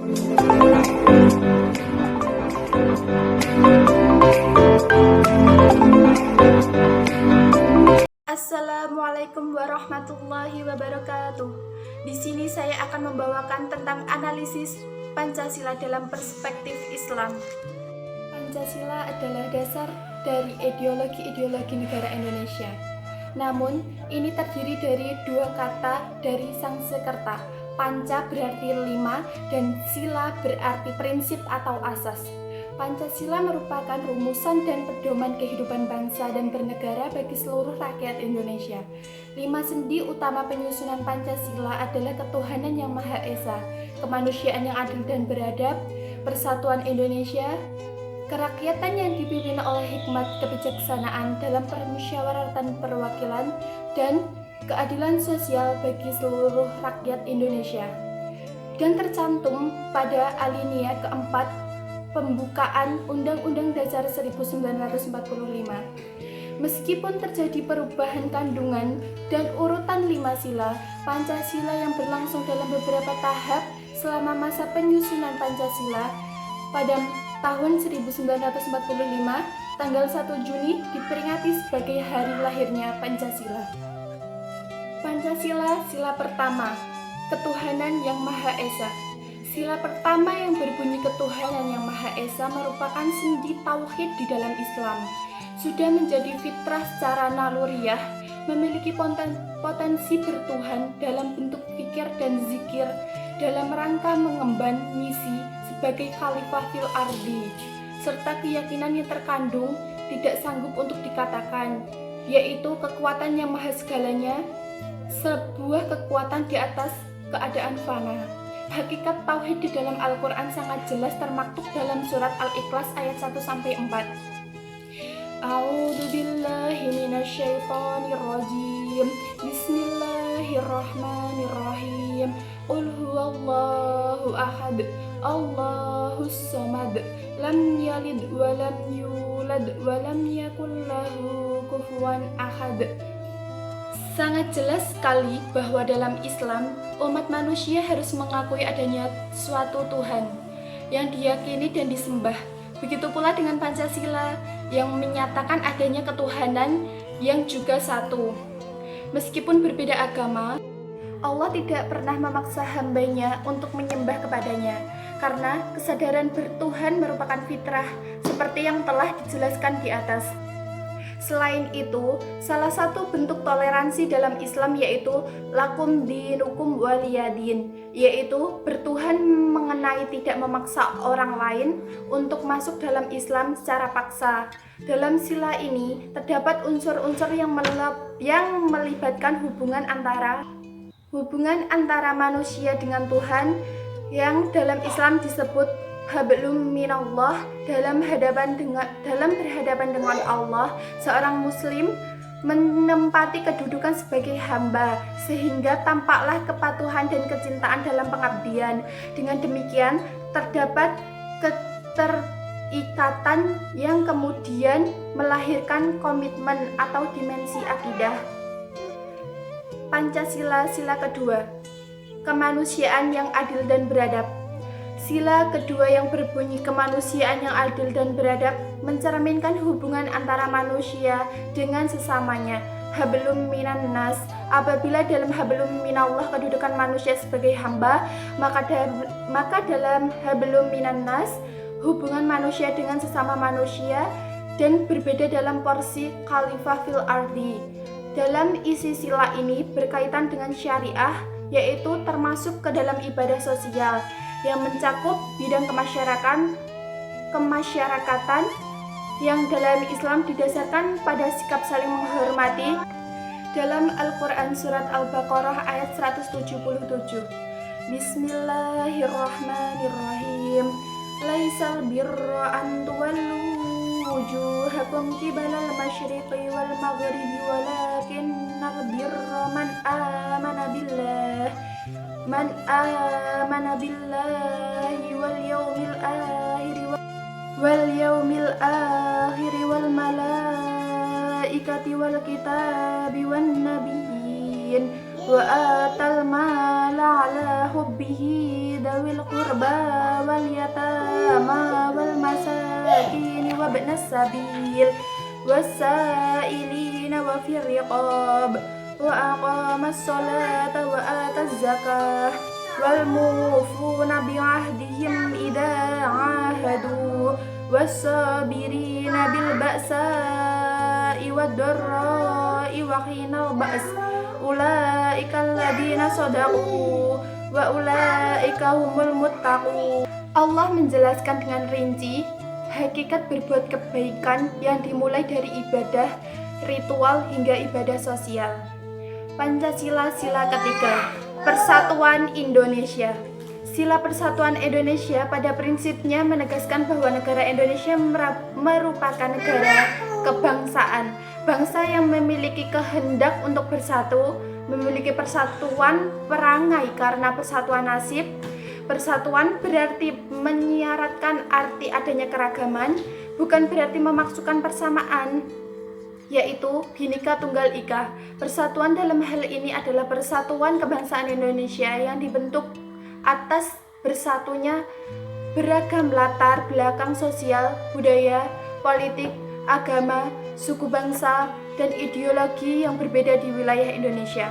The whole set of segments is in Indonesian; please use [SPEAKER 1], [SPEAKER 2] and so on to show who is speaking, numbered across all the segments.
[SPEAKER 1] Assalamualaikum warahmatullahi wabarakatuh. Di sini saya akan membawakan tentang analisis Pancasila dalam perspektif Islam. Pancasila adalah dasar dari ideologi-ideologi negara Indonesia. Namun, ini terdiri dari dua kata dari Sanskerta. Panca berarti 5 dan sila berarti prinsip atau asas. Pancasila merupakan rumusan dan pedoman kehidupan bangsa dan bernegara bagi seluruh rakyat Indonesia. 5 sendi utama penyusunan Pancasila adalah ketuhanan yang Maha Esa, kemanusiaan yang adil dan beradab, persatuan Indonesia, kerakyatan yang dipimpin oleh hikmat kebijaksanaan dalam permusyawaratan perwakilan, dan keadilan sosial bagi seluruh rakyat Indonesia. Dan tercantum pada alinea keempat pembukaan Undang-Undang Dasar 1945. Meskipun terjadi perubahan kandungan dan urutan 5 sila, Pancasila yang berlangsung dalam beberapa tahap selama masa penyusunan Pancasila pada tahun 1945, tanggal 1 Juni diperingati sebagai hari lahirnya Pancasila. Pancasila, sila pertama, ketuhanan yang Maha Esa. Sila pertama yang berbunyi ketuhanan yang Maha Esa merupakan sendi tauhid di dalam Islam. Sudah menjadi fitrah secara naluriah, memiliki potensi bertuhan dalam bentuk fikir dan zikir dalam rangka mengemban misi sebagai khalifah fil ardi, serta keyakinan yang terkandung tidak sanggup untuk dikatakan, yaitu kekuatan yang maha segalanya, sebuah kekuatan di atas keadaan fana. Hakikat tauhid di dalam Al-Quran sangat jelas termaktub dalam surat Al-Ikhlas ayat 1-4. A'udzu billahi minasyaitonir rajim. Bismillahirrahmanirrahim. Qul huwallahu ahad. Allahus samad. Lam yalid wa lam yulad wa lam yakul lahu kufuwan ahad. Sangat jelas sekali bahwa dalam Islam, umat manusia harus mengakui adanya suatu Tuhan yang diyakini dan disembah. Begitu pula dengan Pancasila yang menyatakan adanya ketuhanan yang juga satu. Meskipun berbeda agama, Allah tidak pernah memaksa hambanya untuk menyembah kepadanya, karena kesadaran bertuhan merupakan fitrah, seperti yang telah dijelaskan di atas. Selain itu, salah satu bentuk toleransi dalam Islam yaitu lakum dinukum waliyadin, yaitu bertuhan mengenai tidak memaksa orang lain untuk masuk dalam Islam secara paksa. Dalam sila ini terdapat unsur-unsur yang melibatkan hubungan antara manusia dengan Tuhan, yang dalam Islam disebut hablum minallah. Dalam berhadapan dengan Allah, seorang muslim menempati kedudukan sebagai hamba, sehingga tampaklah kepatuhan dan kecintaan dalam pengabdian. Dengan demikian, terdapat keterikatan yang kemudian melahirkan komitmen atau dimensi akidah. Pancasila, sila kedua, kemanusiaan yang adil dan beradab. Sila kedua yang berbunyi kemanusiaan yang adil dan beradab mencerminkan hubungan antara manusia dengan sesamanya. Hablum minan nas. Apabila dalam hablum minallah kedudukan manusia sebagai hamba, maka dalam hablum minan nas hubungan manusia dengan sesama manusia dan berbeda dalam porsi khalifah fil ardi. Dalam isi sila ini berkaitan dengan syariah, yaitu termasuk ke dalam ibadah sosial yang mencakup bidang kemasyarakatan yang dalam Islam didasarkan pada sikap saling menghormati. Dalam Al-Quran surat Al-Baqarah ayat 177, Bismillahirrahmanirrahim. Laisal birra an tuwallu wujuhakum qibalal masyriqi wal maghribi walakinnal birra man amana billahi wal yawmil akhiri wal malaikati wal kitabi wan nabiyyin وآتى المال على حبه ذوي القربى واليتامى والمساكين وابن السبيل والسائلين وفي الرقاب وأقام الصلاة وآتى الزكاة والموفون بعهدهم إذا عاهدوا والصابرين بالبأساء والضراء وحين البأس أولئك الذين صدقوا wa ulaika humul muttaqun. Allah menjelaskan dengan rinci hakikat berbuat kebaikan yang dimulai dari ibadah, ritual hingga ibadah sosial. Pancasila sila ketiga, Persatuan Indonesia. Sila Persatuan Indonesia pada prinsipnya menegaskan bahwa negara Indonesia merupakan negara kebangsaan, bangsa yang memiliki kehendak untuk bersatu, memiliki persatuan perangai karena persatuan nasib. Persatuan berarti menyiaratkan arti adanya keragaman, bukan berarti memaksukan persamaan, yaitu Bhinneka Tunggal Ika. Persatuan dalam hal ini adalah persatuan kebangsaan Indonesia yang dibentuk atas bersatunya beragam latar belakang sosial, budaya, politik, agama, suku bangsa, dan ideologi yang berbeda di wilayah Indonesia.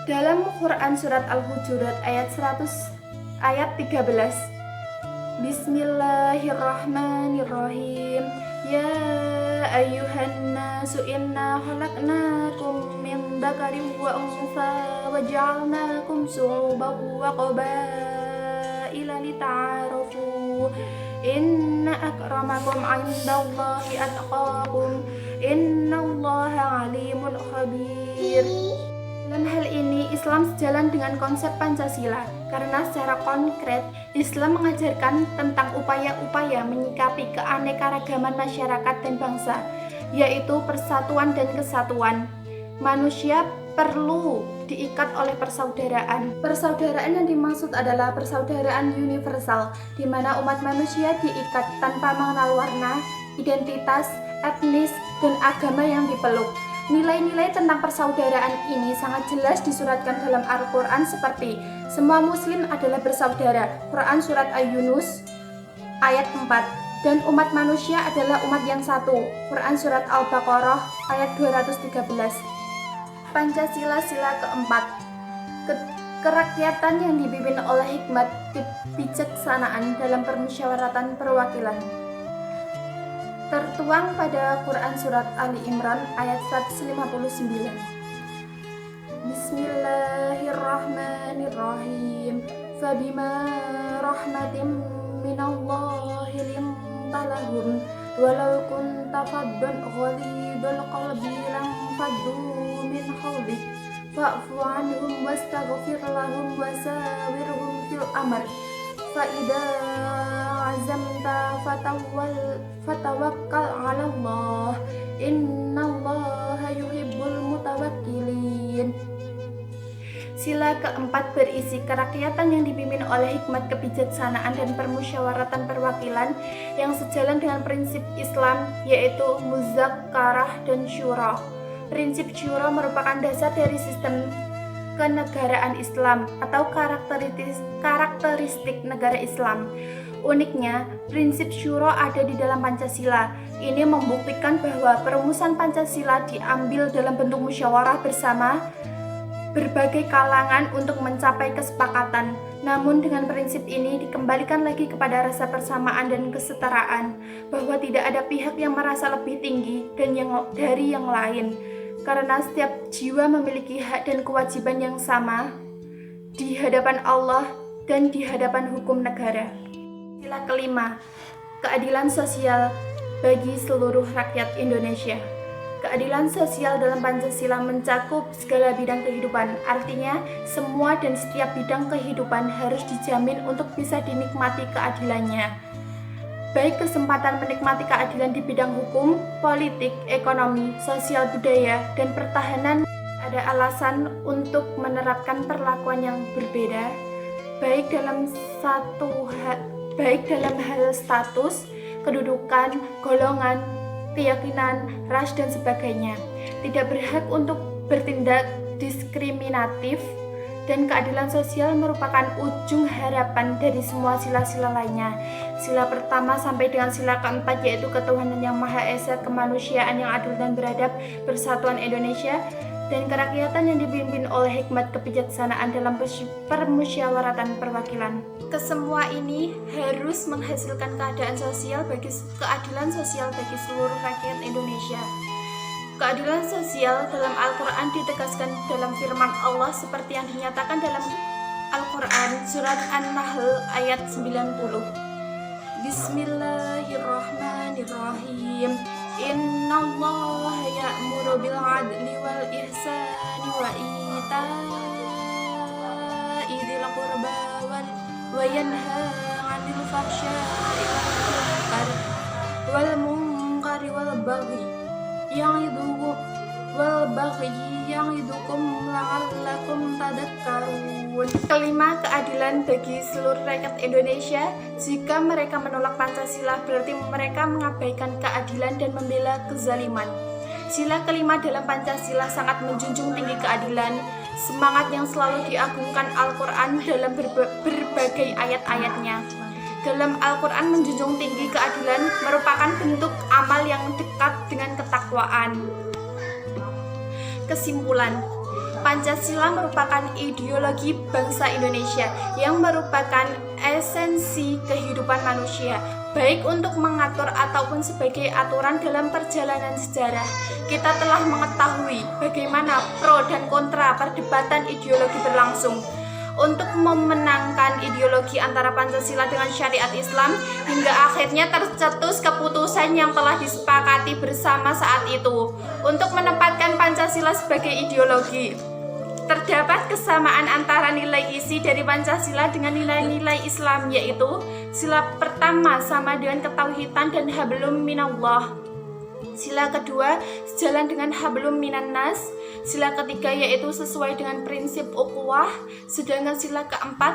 [SPEAKER 1] Dalam Quran Surat Al-Hujurat ayat 13, Bismillahirrahmanirrahim. Ya ayyuhan nasu inna khalaqnakum min dzakarin wa untha wa ja'alnakum syu'uban wa qabaila lita'arafu. Inna akramakum 'indallahi atqakum. Innallaha 'alimun khabir. Dalam hal ini, Islam sejalan dengan konsep Pancasila, karena secara konkret, Islam mengajarkan tentang upaya-upaya menyikapi keanekaragaman masyarakat dan bangsa, yaitu persatuan dan kesatuan. Manusia perlu diikat oleh persaudaraan. Persaudaraan yang dimaksud adalah persaudaraan universal, di mana umat manusia diikat tanpa mengenal warna, identitas, etnis, dan agama yang dipeluk. Nilai-nilai tentang persaudaraan ini sangat jelas disuratkan dalam Al-Quran seperti semua muslim adalah bersaudara, Quran Surat Al-Yunus ayat 4, dan umat manusia adalah umat yang satu, Quran Surat Al-Baqarah ayat 213. Pancasila sila keempat, kerakyatan yang dipimpin oleh hikmat kebijaksanaan dalam permusyawaratan perwakilan, tertuang pada Quran Surat Ali Imran ayat 159. Bismillahirrahmanirrahim. Fabima rahmatin minallahi linta lahum walau kunta faddan ghalidul qalbi lam faddu min hawlik fa'fu anhum wastaghfir lahum wasawirhum fil amr fa'idha azamta fatawakkal 'ala Allah innallaha yuhibbul mutawakkilin. Sila keempat berisi kerakyatan yang dipimpin oleh hikmat kebijaksanaan dan permusyawaratan perwakilan yang sejalan dengan prinsip Islam, yaitu muzakarah dan syura. Prinsip syura merupakan dasar dari sistem kenegaraan Islam atau karakteristik negara Islam. Uniknya, prinsip syura ada di dalam Pancasila. Ini membuktikan bahwa perumusan Pancasila diambil dalam bentuk musyawarah bersama berbagai kalangan untuk mencapai kesepakatan. Namun dengan prinsip ini dikembalikan lagi kepada rasa persamaan dan kesetaraan, bahwa tidak ada pihak yang merasa lebih tinggi dari yang lain, karena setiap jiwa memiliki hak dan kewajiban yang sama di hadapan Allah dan di hadapan hukum negara. Sila kelima, keadilan sosial bagi seluruh rakyat Indonesia. Keadilan sosial dalam Pancasila mencakup segala bidang kehidupan, artinya semua dan setiap bidang kehidupan harus dijamin untuk bisa dinikmati keadilannya. Baik kesempatan menikmati keadilan di bidang hukum, politik, ekonomi, sosial budaya, dan pertahanan, ada alasan untuk menerapkan perlakuan yang berbeda, baik dalam hal status, kedudukan, golongan, keyakinan, ras, dan sebagainya. Tidak berhak untuk bertindak diskriminatif, dan keadilan sosial merupakan ujung harapan dari semua sila-sila lainnya. Sila pertama sampai dengan sila keempat yaitu ketuhanan yang Maha Esa, kemanusiaan yang adil dan beradab, persatuan Indonesia, dan kerakyatan yang dipimpin oleh hikmat kebijaksanaan dalam permusyawaratan perwakilan. Kesemua ini harus menghasilkan keadilan sosial bagi seluruh rakyat Indonesia. Keadilan sosial dalam Al-Quran ditegaskan dalam firman Allah seperti yang dinyatakan dalam Al-Quran surat An-Nahl ayat 90. Bismillahirrahmanirrahim. Innallaha ya'muru bil 'adli wal ihsani wa ita'i dzil qurba wa yanha 'anil fahsya'i wal munkari wal baghi ya'idukum la'allakum tadhakkarun. Kelima, keadilan bagi seluruh rakyat Indonesia. Jika mereka menolak Pancasila, berarti mereka mengabaikan keadilan dan membela kezaliman. Sila kelima dalam Pancasila sangat menjunjung tinggi keadilan, semangat yang selalu diagungkan Al-Quran dalam berbagai ayat-ayatnya. Dalam Al-Quran menjunjung tinggi keadilan merupakan bentuk amal yang dekat dengan ketakwaan. Kesimpulan, Pancasila merupakan ideologi bangsa Indonesia yang merupakan esensi kehidupan manusia, baik untuk mengatur ataupun sebagai aturan dalam perjalanan sejarah. Kita telah mengetahui bagaimana pro dan kontra perdebatan ideologi berlangsung. Untuk memenangkan ideologi antara Pancasila dengan syariat Islam hingga akhirnya tercetus keputusan yang telah disepakati bersama saat itu untuk menempatkan Pancasila sebagai ideologi. Terdapat kesamaan antara nilai isi dari Pancasila dengan nilai-nilai Islam, yaitu sila pertama sama dengan ketauhidan dan hablum minallah. Sila kedua sejalan dengan hablum minannas. Sila ketiga yaitu sesuai dengan prinsip ukhuwah. Sedangkan sila keempat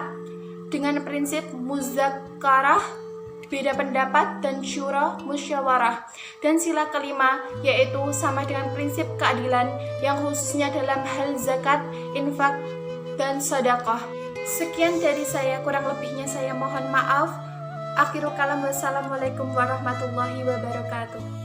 [SPEAKER 1] dengan prinsip muzakarah, beda pendapat, dan syura musyawarah. Dan sila kelima yaitu sama dengan prinsip keadilan yang khususnya dalam hal zakat, infak, dan sedekah. Sekian dari saya, kurang lebihnya saya mohon maaf. Akhirul kalam, wassalamualaikum warahmatullahi wabarakatuh.